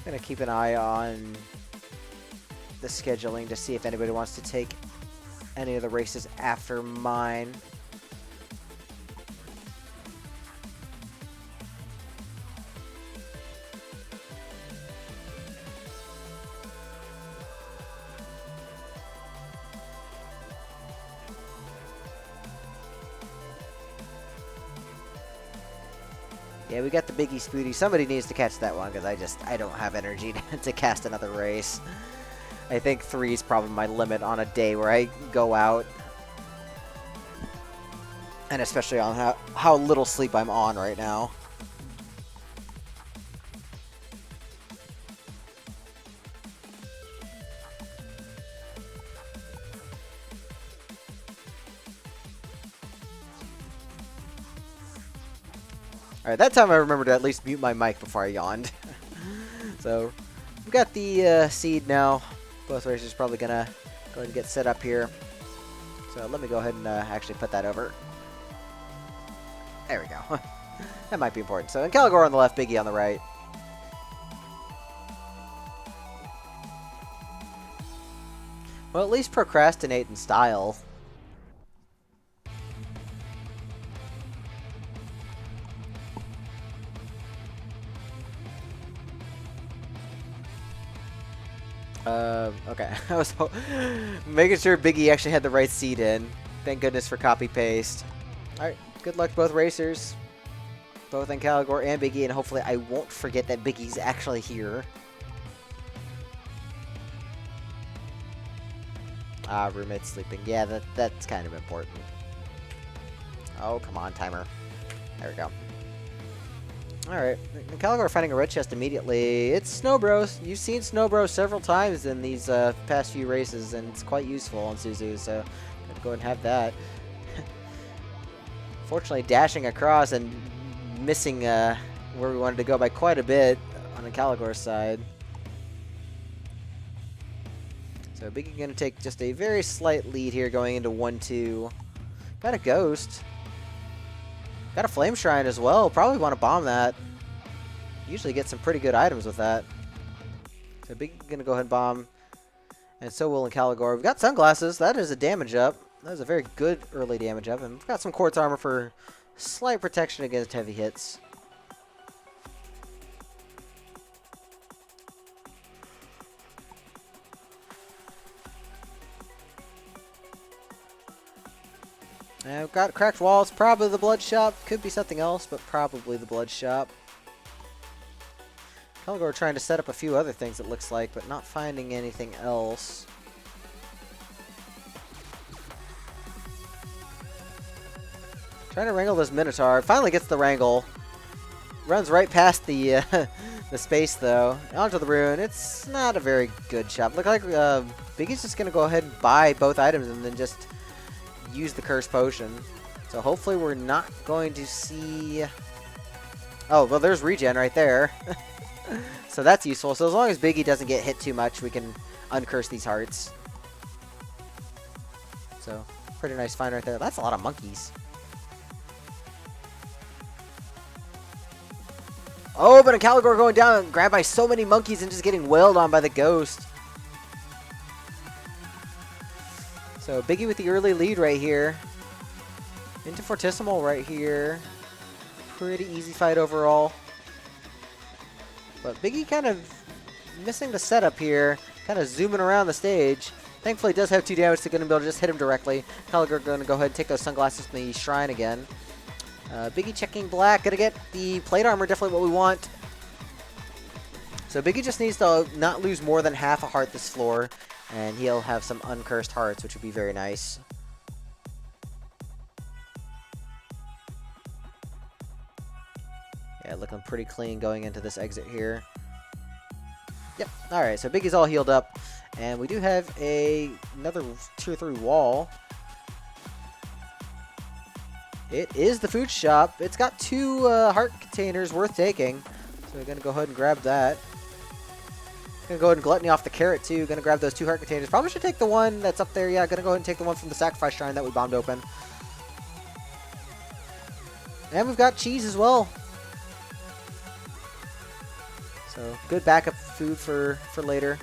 Gonna keep an eye on the scheduling to see if anybody wants to take any of the races after mine. Yeah, we got the Biggie Spooty. Somebody needs to catch that one because I don't have energy to cast another race. I think 3 is probably my limit on a day where I go out. And especially on how little sleep I'm on right now. Alright, that time I remembered to at least mute my mic before I yawned. So, we've got the seed now. Both racers probably gonna go ahead and get set up here. So let me go ahead and actually put that over. There we go. That might be important. So Ancalagor on the left, Biggie on the right. Well, at least procrastinate in style. Okay. I was making sure Biggie actually had the right seat in. Thank goodness for copy-paste. Alright, good luck to both racers. Both Ancalagor and Biggie, and hopefully I won't forget that Biggie's actually here. Ah, roommate's sleeping. Yeah, that's kind of important. Oh, come on, timer. There we go. Alright, Ancalagor finding a red chest immediately. It's Snow Bros. You've seen Snow Bros several times in these past few races, and it's quite useful on Suzu, so I'm going to go ahead and have that. Fortunately, dashing across and missing where we wanted to go by quite a bit on Ancalagor's side. So Biggie going to take just a very slight lead here going into 1-2. Got a Ghost. Got a Flame Shrine as well. Probably want to bomb that. Usually get some pretty good items with that. So Big gonna go ahead and bomb. And so will Ancalagor. We've got Sunglasses. That is a damage up. That is a very good early damage up. And we've got some Quartz Armor for slight protection against heavy hits. And we've got Cracked Walls, probably the Blood Shop. Could be something else, but probably the Blood Shop. Ancalagor trying to set up a few other things, it looks like, but not finding anything else. Trying to wrangle this Minotaur. Finally gets the wrangle. Runs right past the the space, though. Onto the rune. It's not a very good shop. Look like Biggie's just going to go ahead and buy both items and then just use the Curse Potion. So hopefully we're not going to see... Oh, well, there's regen right there. So that's useful. So as long as Biggie doesn't get hit too much, we can uncurse these hearts. So, pretty nice find right there. That's a lot of monkeys. Oh, but Ancalagor going down and grabbed by so many monkeys and just getting wailed on by the Ghost. So Biggie with the early lead right here. Into Fortissimo right here. Pretty easy fight overall. But Biggie kind of missing the setup here. Kind of zooming around the stage. Thankfully, it does have 2 damage, so going to be able to just hit him directly. Ancalagor going to go ahead and take those sunglasses from the shrine again. Biggie checking black. Going to get the plate armor, definitely what we want. So Biggie just needs to not lose more than half a heart this floor. And he'll have some uncursed hearts, which would be very nice. Yeah, looking pretty clean going into this exit here. Yep. Alright, so Biggie's all healed up. And we do have another tier 3 wall. It is the food shop. It's got 2 heart containers worth taking. So we're going to go ahead and grab that. Gonna go ahead and gluttony off the carrot too. Gonna grab those 2 heart containers. Probably should take the one that's up there. Yeah, gonna go ahead and take the one from the sacrifice shrine that we bombed open. And we've got cheese as well. So So good backup food for later.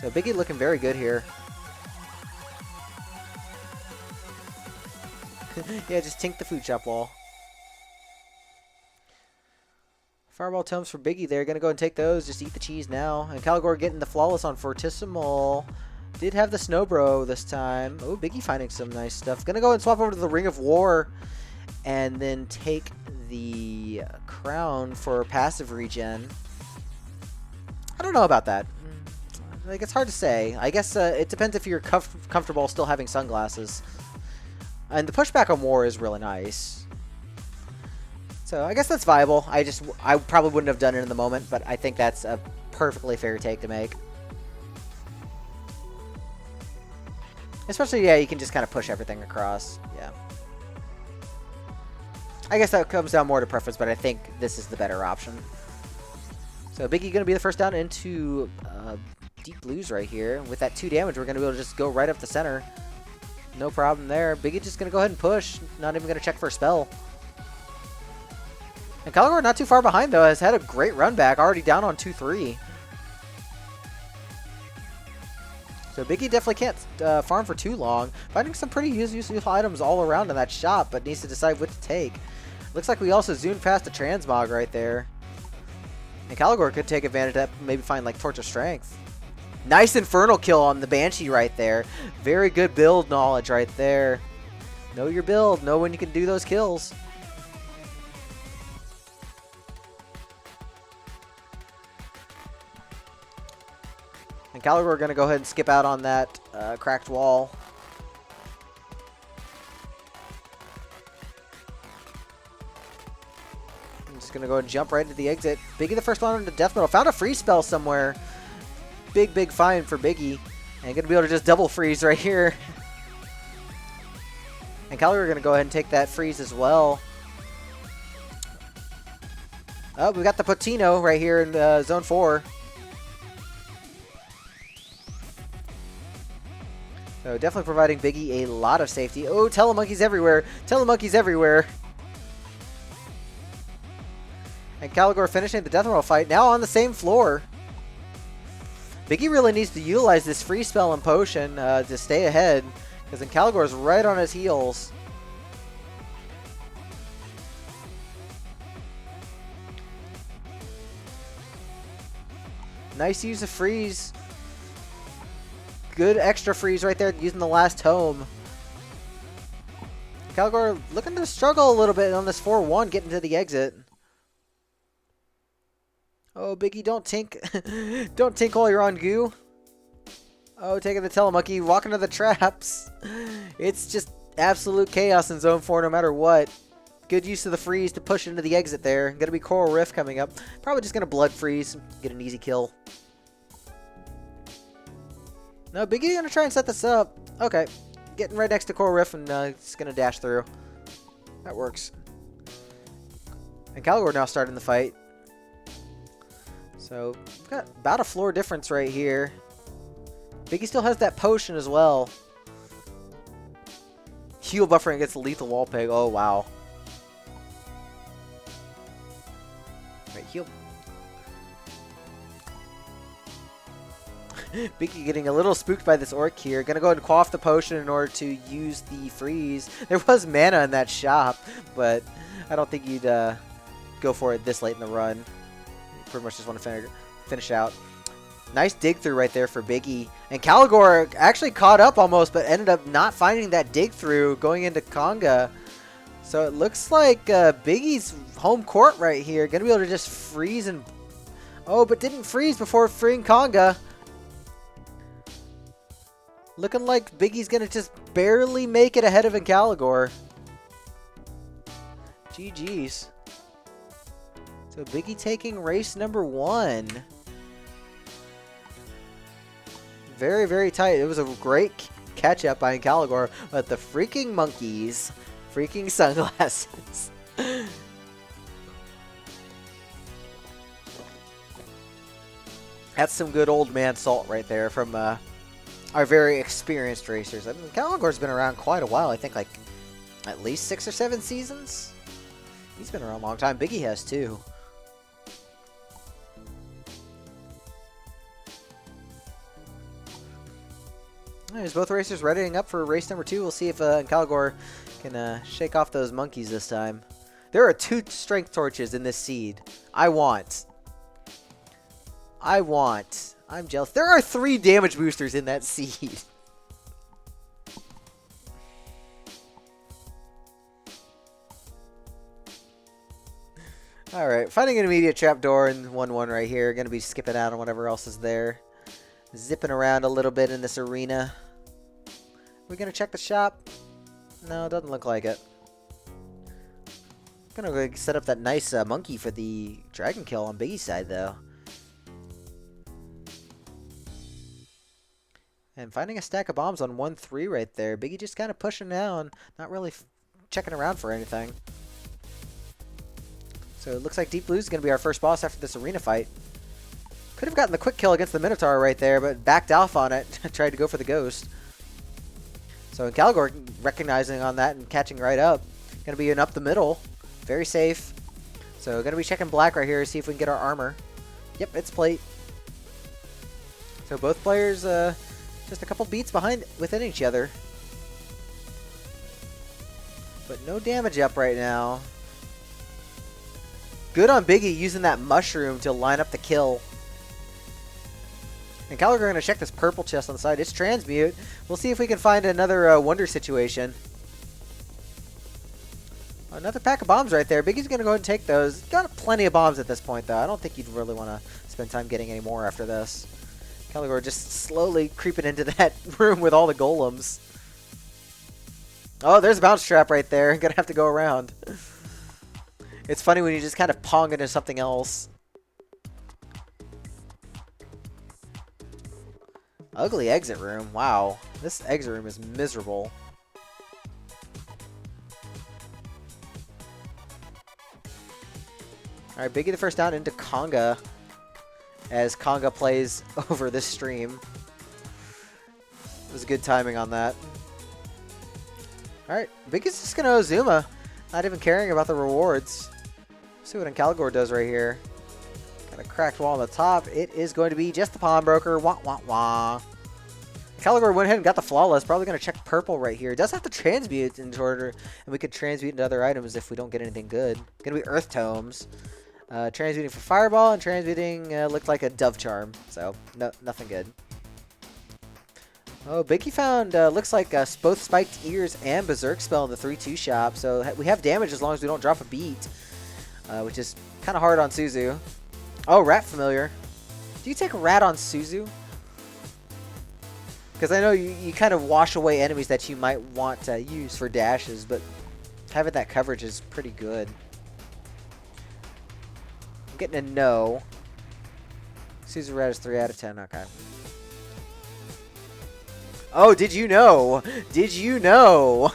So Biggie looking very good here. Yeah, just tink the food shop wall. Fireball tomes for Biggie there. Gonna go and take those. Just eat the cheese now. And Ancalagor getting the flawless on Fortissimo. Did have the Snowbro this time. Oh, Biggie finding some nice stuff. Gonna go and swap over to the Ring of War. And then take the crown for passive regen. I don't know about that. Like, it's hard to say. I guess it depends if you're comfortable still having sunglasses. And the pushback on war is really nice. So I guess that's viable. I probably wouldn't have done it in the moment, but I think that's a perfectly fair take to make. Especially, yeah, you can just kind of push everything across. Yeah. I guess that comes down more to preference, but I think this is the better option. So Biggie going to be the first down into deep blues right here. With that 2 damage, we're going to be able to just go right up the center. No problem there. Biggie just going to go ahead and push. Not even going to check for a spell. And Ancalagor not too far behind, though. Has had a great run back. Already down on 2-3. So Biggie definitely can't farm for too long. Finding some pretty useful items all around in that shop, but needs to decide what to take. Looks like we also zoomed past a transmog right there. And Ancalagor could take advantage of that, maybe find like Torch of Strength. Nice Infernal kill on the Banshee right there. Very good build knowledge right there. Know your build. Know when you can do those kills. And Ancalagor going to go ahead and skip out on that cracked wall. I'm just going to go and jump right into the exit. Biggie the first one into Death Metal. Found a free spell somewhere. Big find for Biggie. And going to be able to just double freeze right here. And Ancalagor going to go ahead and take that freeze as well. Oh, we got the Potino right here in Zone 4. So definitely providing Biggie a lot of safety. Oh, Telemonkeys everywhere. Telemonkeys everywhere. And Ancalagor finishing the Death Metal fight. Now on the same floor. Biggie really needs to utilize this free spell and potion to stay ahead. Because Ancalagor is right on his heels. Nice use of freeze. Good extra freeze right there using the last tome. Ancalagor looking to struggle a little bit on this 4-1 getting to the exit. Oh, Biggie, don't tink. Don't tink while you're on goo. Oh, taking the Telemonkey, walking to the traps. It's just absolute chaos in Zone 4 no matter what. Good use of the freeze to push into the exit there. Gonna be Coral Rift coming up. Probably just gonna blood freeze, get an easy kill. No, Biggie gonna try and set this up. Okay, getting right next to Coral Rift and just gonna dash through. That works. And Ancalagor now starting the fight. So, we've got about a floor difference right here. Biggie still has that potion as well. Heal buffering against the lethal wall peg. Oh, wow. Right, heal. Biggie getting a little spooked by this orc here. Gonna go ahead and quaff the potion in order to use the freeze. There was mana in that shop, but I don't think you'd go for it this late in the run. You pretty much just want to finish out. Nice dig through right there for Biggie. And Ancalagor actually caught up almost, but ended up not finding that dig through going into Conga. So it looks like Biggie's home court right here. Gonna be able to just freeze and... Oh, but didn't freeze before freeing Conga. Looking like Biggie's gonna just barely make it ahead of Ancalagor. GG's. So Biggie taking race number 1. Very, very tight. It was a great catch up by Ancalagor, but the freaking monkeys, freaking sunglasses. That's some good old man salt right there from our very experienced racers. I mean, Ancalagor's been around quite a while. I think like at least 6 or 7 seasons. He's been around a long time. Biggie has too. There's both racers readying up for race number 2. We'll see if ancalagor can shake off those monkeys this time. There are 2 strength torches in this seed. I'm jealous. There are 3 damage boosters in that seed. Alright, finding an immediate trapdoor in 1-1 right here. Gonna be skipping out on whatever else is there. Zipping around a little bit in this arena. We gonna check the shop? No, doesn't look like it. Gonna go set up that nice monkey for the dragon kill on Biggie's side, though. And finding a stack of bombs on 1-3 right there. Biggie just kind of pushing down, not really checking around for anything. So it looks like Deep Blue is going to be our first boss after this arena fight. Could have gotten the quick kill against the Minotaur right there, but backed off on it. Tried to go for the ghost. So ancalagor recognizing on that and catching right up. Going to be an up the middle. Very safe. So going to be checking black right here to see if we can get our armor. Yep, it's plate. So both players just a couple beats behind within each other. But no damage up right now. Good on Biggie using that mushroom to line up the kill. And ancalagor going to check this purple chest on the side. It's transmute. We'll see if we can find another wonder situation. Another pack of bombs right there. Biggie's going to go ahead and take those. Got plenty of bombs at this point, though. I don't think you'd really want to spend time getting any more after this. ancalagor just slowly creeping into that room with all the golems. Oh, there's a bounce trap right there. Gonna have to go around. It's funny when you just kind of pong into something else. Ugly exit room. Wow. This exit room is miserable. Alright, Biggie the first down into Conga. As Conga plays over this stream. It was good timing on that. Alright, Biggie's just going to Ozuma. Not even caring about the rewards. See what ancalagor does right here. Got a cracked wall on the top. It is going to be just the pawnbroker. Wah, wah, wah. ancalagor went ahead and got the flawless. Probably going to check purple right here. It does have to transmute in order, and we could transmute into other items if we don't get anything good. Going to be earth tomes. Transmuting for fireball, and transmuting looked like a dove charm. So, nothing good. Oh, Biggie found, looks like both spiked ears and berserk spell in the 3-2 shop. So we have damage as long as we don't drop a beat. Which is kind of hard on Suzu. Oh, rat familiar. Do you take rat on Suzu? Because I know you kind of wash away enemies that you might want to use for dashes, but having that coverage is pretty good. I'm getting a no. Suzu rat is 3 out of 10. Okay. Oh, did you know? Did you know?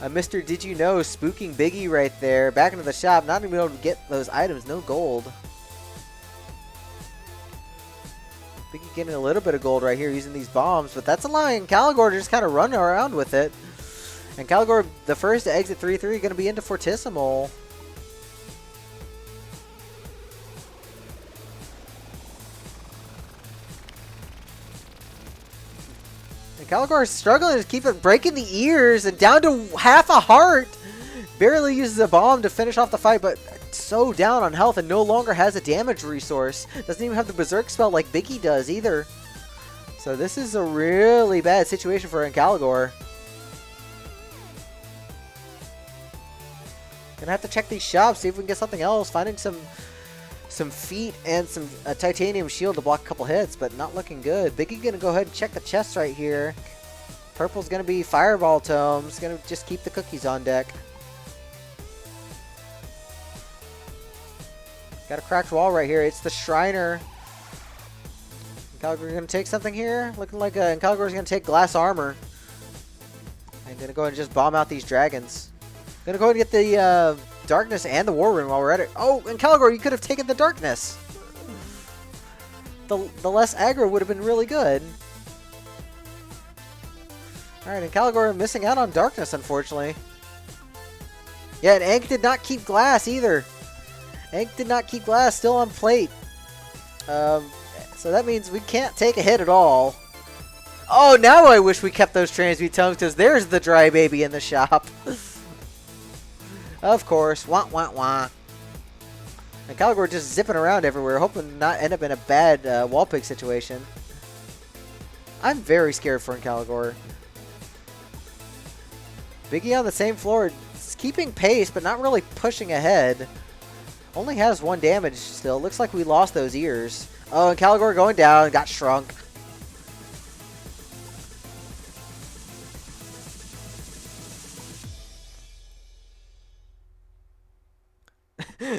Mr. Did you know spooking Biggie right there. Back into the shop. Not even able to get those items. No gold. Biggie getting a little bit of gold right here using these bombs. But that's a lie. ancalagor just kind of running around with it. ancalagor, the first to exit 3-3, going to be into Fortissimo. ancalagor is struggling to keep it breaking the ears and down to half a heart. Barely uses a bomb to finish off the fight, but so down on health and no longer has a damage resource. Doesn't even have the berserk spell like Biggie does either. So this is a really bad situation for ancalagor. Gonna have to check these shops, see if we can get something else. Finding some feet and some titanium shield to block a couple hits, but not looking good. Biggie gonna go ahead and check the chest right here. Purple's gonna be fireball tomes. Gonna just keep the cookies on deck. Got a cracked wall right here. It's the Shriner. ancalagor gonna take something here. Looking like ancalagor's gonna take glass armor. And gonna go ahead and just bomb out these dragons. Gonna go ahead and get the darkness and the war room while we're at it. Oh, ancalagor, you could have taken the darkness. The less aggro would have been really good. Alright, ancalagor missing out on darkness, unfortunately. Yeah, and Ankh did not keep glass either. Ankh did not keep glass, still on plate. So that means we can't take a hit at all. Oh, now I wish we kept those transmute tomes because there's the dry baby in the shop. Of course. Wah, wah, wah. And Ancalagor just zipping around everywhere, hoping to not end up in a bad wall pick situation. I'm very scared for Ancalagor. Biggie on the same floor, keeping pace, but not really pushing ahead. Only has 1 damage still. Looks like we lost those ears. Oh, Ancalagor going down, got shrunk.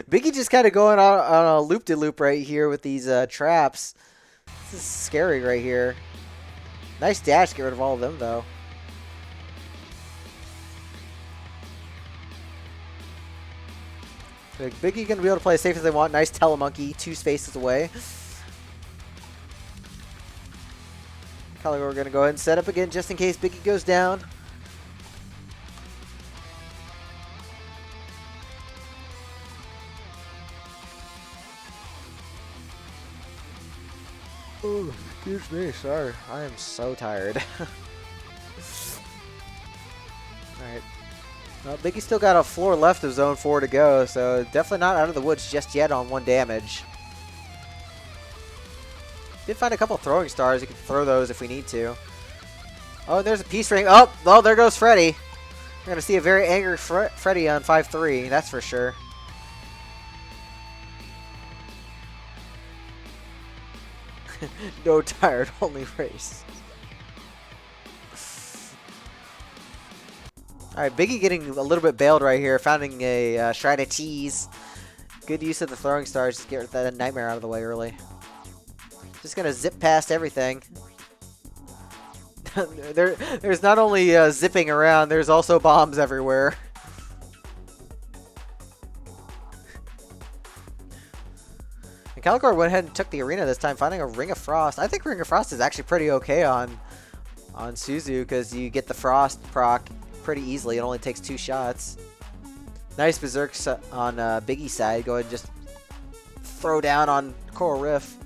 Biggie just kind of going on a loop-de-loop right here with these traps. This is scary right here. Nice dash to get rid of all of them, though. So Biggie going to be able to play as safe as they want. Nice telemonkey, 2 spaces away. Ancalagor going to go ahead and set up again just in case Biggie goes down. Oh, excuse me, sorry. I am so tired. Alright. Well, Biggie's still got a floor left of Zone 4 to go, so definitely not out of the woods just yet on 1 damage. Did find a couple throwing stars. You can throw those if we need to. Oh, and there's a peace ring. Oh, there goes Freddy. We're going to see a very angry Freddy on 5-3, that's for sure. No tired, only race. Alright, Biggie getting a little bit bailed right here, finding a Shrine of Cheese. Good use of the throwing stars to get that nightmare out of the way early. Just gonna zip past everything. There's not only zipping around, there's also bombs everywhere. Ancalagor went ahead and took the arena this time, finding a Ring of Frost. I think Ring of Frost is actually pretty okay on Suzu because you get the Frost proc pretty easily. It only takes 2 shots. Nice Berserk on Biggie's side. Go ahead and just throw down on Coral Riff.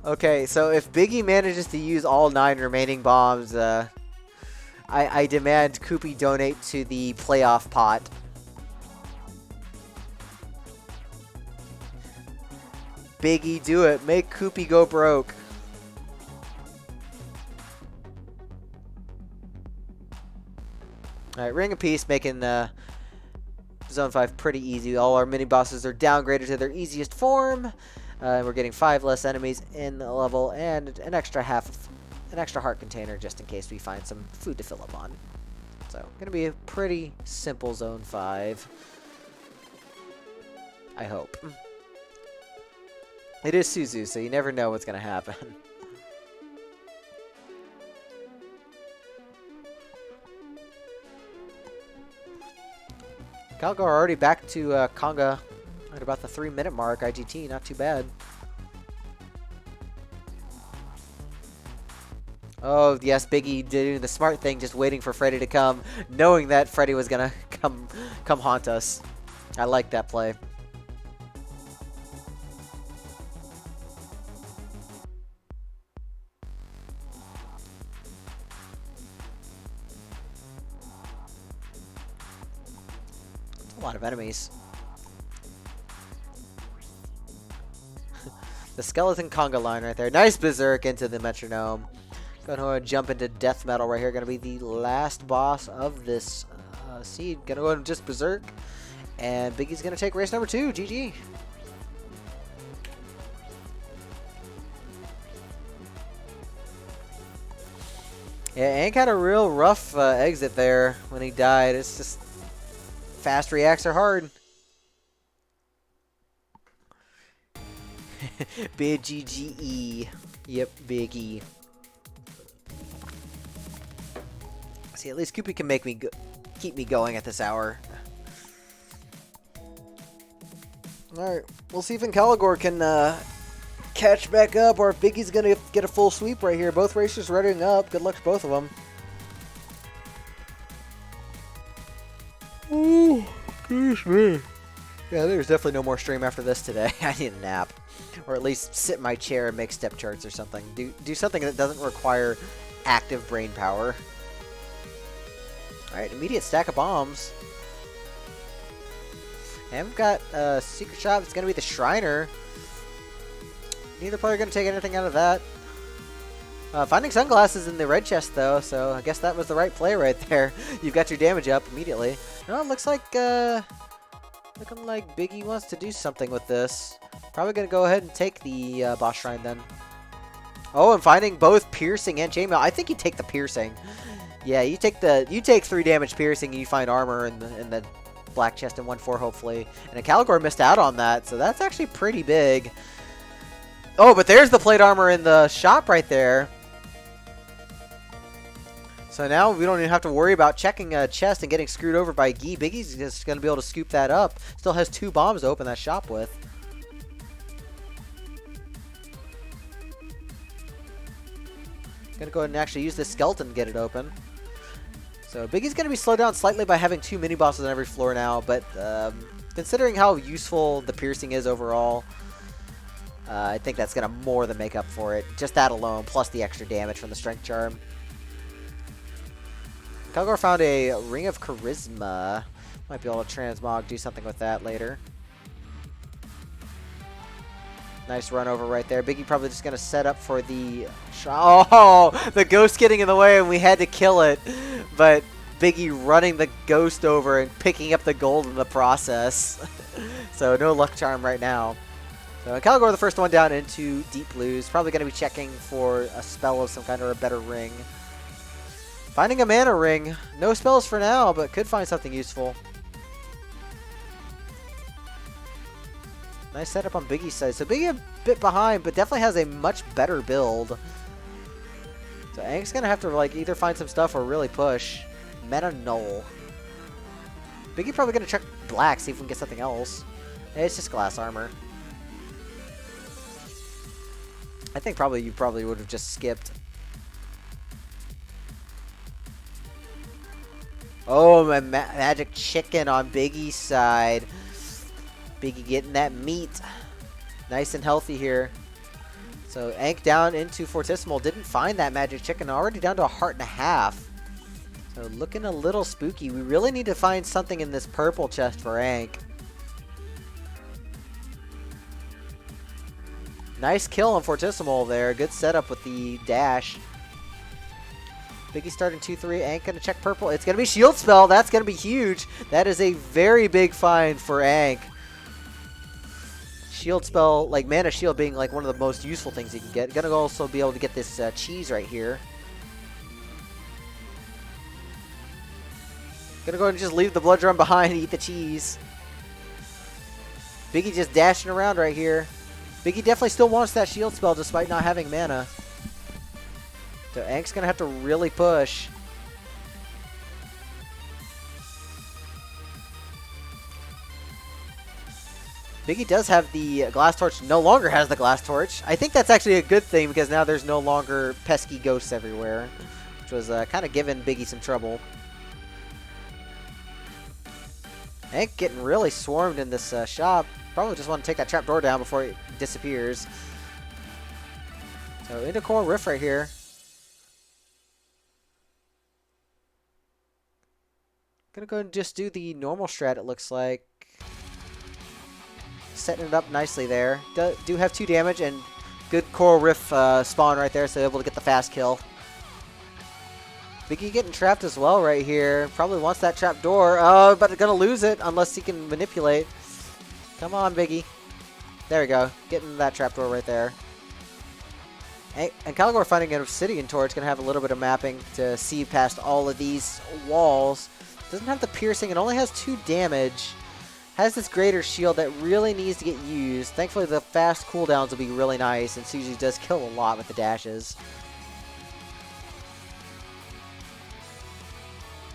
Okay, so if Biggie manages to use all 9 remaining bombs, I demand Koopy donate to the playoff pot. Biggie, do it. Make Koopy go broke. Alright, Ring of Peace making Zone 5 pretty easy. All our mini-bosses are downgraded to their easiest form. We're getting 5 less enemies in the level and an extra heart container just in case we find some food to fill up on. So, gonna be a pretty simple Zone 5. I hope. It is Suzu, so you never know what's gonna happen. Ancalagor already back to Conga at about the 3-minute mark. IGT, not too bad. Oh, yes, Biggie doing the smart thing, just waiting for Freddy to come, knowing that Freddy was gonna come haunt us. I like that play. That's a lot of enemies. The skeleton conga line right there. Nice berserk into the metronome. Going to jump into death metal right here. Going to be the last boss of this seed. Going to go ahead and just berserk. And Biggie's going to take race number 2. GG. Yeah, Ank had a real rough exit there when he died. It's just fast reacts are hard. Big GGE. Yep, Big E. See, at least Koopy can make me keep me going at this hour. Alright, we'll see if Ancalagor can catch back up or if Biggie's gonna get a full sweep right here. Both racers readying up. Good luck to both of them. Ooh, excuse me. Yeah, there's definitely no more stream after this today. I need a nap. Or at least sit in my chair and make step charts or something. Do something that doesn't require active brain power. Alright, immediate stack of bombs. And we've got a secret shop. It's going to be the Shriner. Neither player going to take anything out of that. Finding sunglasses in the red chest, though, so I guess that was the right play right there. You've got your damage up immediately. No, it looks like, looking like Biggie wants to do something with this. Probably going to go ahead and take the boss shrine, then. Oh, I'm finding both piercing and chainmail. I think you take the piercing. Yeah, you take 3 damage piercing, and you find armor in the black chest in 1-4, hopefully. And ancalagor missed out on that, so that's actually pretty big. Oh, but there's the plate armor in the shop right there. So now we don't even have to worry about checking a chest and getting screwed over by Guy. Biggie's just going to be able to scoop that up. Still has 2 bombs to open that shop with. Going to go ahead and actually use this skeleton to get it open. So Biggie's going to be slowed down slightly by having 2 mini-bosses on every floor now. But considering how useful the piercing is overall, I think that's going to more than make up for it. Just that alone, plus the extra damage from the strength charm. ancalagor found a Ring of Charisma. Might be able to transmog, do something with that later. Nice run over right there. Biggie probably just going to set up for the... Oh, the ghost getting in the way and we had to kill it. But Biggie running the ghost over and picking up the gold in the process. So no luck charm right now. So ancalagor, the first one down into deep blues. Probably going to be checking for a spell of some kind or a better ring. Finding a mana ring. No spells for now, but could find something useful. Nice setup on Biggie's side. So Biggie a bit behind, but definitely has a much better build. So Ank's going to have to like either find some stuff or really push. Meta null. Biggie probably going to check black, see if we can get something else. It's just glass armor. I think you probably would have just skipped. Oh, my magic chicken on Biggie's side. Biggie getting that meat. Nice and healthy here. So Ank down into Fortissimo. Didn't find that magic chicken. Already down to 1.5 hearts. So looking a little spooky. We really need to find something in this purple chest for Ank. Nice kill on Fortissimo there. Good setup with the dash. Biggie starting 2-3. Ank going to check purple. It's going to be shield spell. That's going to be huge. That is a very big find for Ank. Shield spell, like mana shield being like one of the most useful things you can get. Going to also be able to get this cheese right here. Going to go ahead and just leave the blood drum behind and eat the cheese. Biggie just dashing around right here. Biggie definitely still wants that shield spell despite not having mana. So Ank's going to have to really push. Biggie does have the glass torch. No longer has the glass torch. I think that's actually a good thing because now there's no longer pesky ghosts everywhere. Which was kind of giving Biggie some trouble. Ank getting really swarmed in this shop. Probably just want to take that trapdoor down before it disappears. So into Coral Rift right here. Gonna go and just do the normal strat, it looks like. Setting it up nicely there. Do have 2 damage and good Coral Rift spawn right there, so able to get the fast kill. Biggie getting trapped as well right here. Probably wants that trap door. Oh, but gonna lose it unless he can manipulate. Come on, Biggie. There we go. Getting that trap door right there. ancalagor finding an obsidian torch. Gonna have a little bit of mapping to see past all of these walls. Doesn't have the piercing. It only has 2 damage. Has this greater shield that really needs to get used. Thankfully, the fast cooldowns will be really nice, and Suzu does kill a lot with the dashes.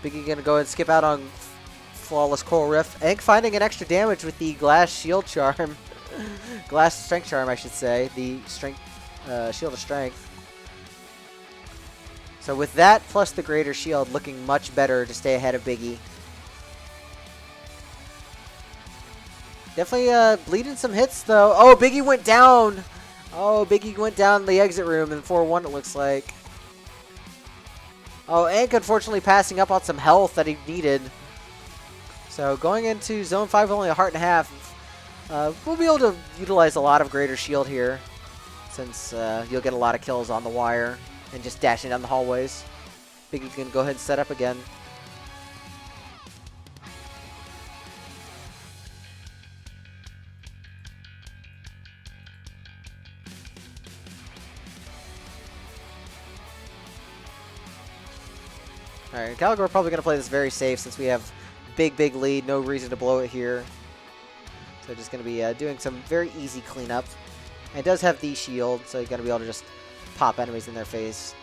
Biggie gonna go and skip out on flawless Coral Rift. Ank finding an extra damage with the glass shield charm. Glass strength charm, I should say. The strength shield of strength. So with that plus the greater shield, looking much better to stay ahead of Biggie. Definitely bleeding some hits, though. Oh, Biggie went down. Oh, Biggie went down the exit room in 4-1, it looks like. Oh, Ank unfortunately passing up on some health that he needed. So going into Zone 5 with only a heart and a half, we'll be able to utilize a lot of greater shield here, since you'll get a lot of kills on the wire and just dashing down the hallways. Biggie's going to go ahead and set up again. Alright, ancalagor probably going to play this very safe since we have big lead. No reason to blow it here. So just going to be doing some very easy cleanup. And it does have the shield, so you're going to be able to just pop enemies in their face.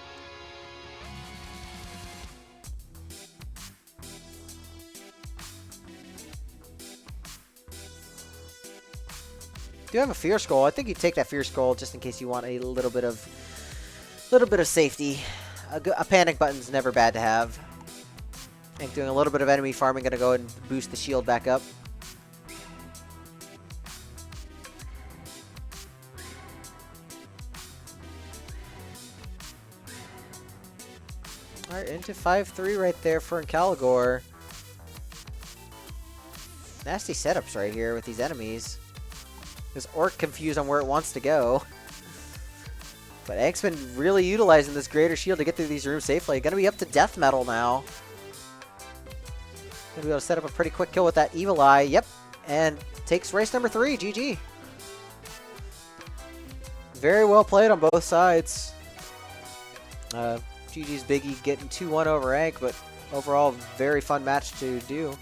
Do have a Fear Skull. I think you take that Fear Skull just in case you want a little bit of safety. A panic button's never bad to have. And doing a little bit of enemy farming, gonna go and boost the shield back up. Alright, into 5-3 right there for ancalagor. Nasty setups right here with these enemies. This Orc confused on where it wants to go. But Ank's been really utilizing this greater shield to get through these rooms safely. Gonna be up to death metal now. Gonna be able to set up a pretty quick kill with that Evil Eye. Yep. And takes race number 3. GG. Very well played on both sides. GG's Biggie getting 2-1 over Ank, but overall very fun match to do.